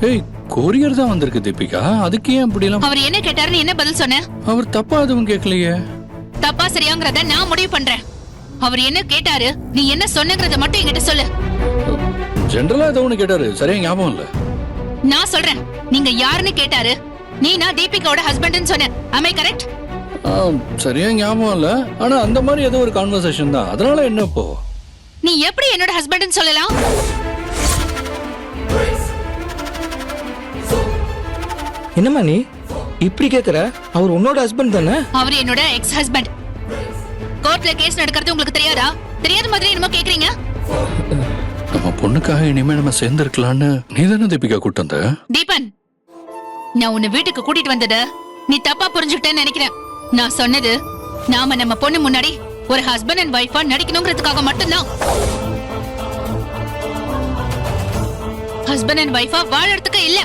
ஏய் கொரியர் தான் வந்திருக்கு தீபிகா, அதுக்கு ஏன் அப்படி எல்லாம்? அவர் என்ன கேட்டாருன்னு என்ன பதில் சொன்ன? அவர் தப்பா எதுவும் கேட்கலையே. தப்பா சரியாங்கறத நான் முடிவு பண்றேன். அவர் என்ன கேட்டாரு, நீ என்ன சொன்னங்கறத மட்டும் என்கிட்ட சொல்லு. ஜெனரலா ஏதோ ஒண்ணு கேட்டாரு, சரியா ஞாபகம் இல்ல. நான் சொல்றேன், நீங்க யாருன்னு கேட்டாரு. நீ நான் தீபிகாவோட ஹஸ்பண்ட்னு சொன்ன. am I correct? சரியா ஞாபகம் இல்ல, ஆனா அந்த மாதிரி ஏதோ ஒரு கான்வர்சேஷன் தான். அதனால என்ன இப்போ? நீ எப்படி என்னோட ஹஸ்பண்ட்னு சொல்லலாம்? என்னம்மா நீ இப்படி கேக்குற? அவர் உன்னோட ஹஸ்பண்ட் தானே? அவர் என்னோட எக்ஸ் ஹஸ்பண்ட். கோர்ட்ல கேஸ் நடக்கிறது உங்களுக்கு தெரியாதா? தெரியாத மாதிரி என்னமோ கேக்குறீங்க. நம்ம பொண்ணுக்காக இனிமே நம்ம சேர்ந்திருக்கலாம்னு நீ தானே தீபிகா கூட்டு வந்த? தீபன், நான் உன்னை வீட்டுக்கு கூட்டிட்டு வந்தத நீ தப்பா புரிஞ்சுக்கிட்டேன்னு நினைக்கிறேன். நான் சொன்னது நாம நம்ம பொண்ணு முன்னாடி ஒரு ஹஸ்பண்ட் அண்ட் வைஃபா நடிக்கணுங்கிறதுக்காக மட்டும்தான். ஹஸ்பண்ட் அண்ட் வைஃபா வாழறதுக்கு இல்ல.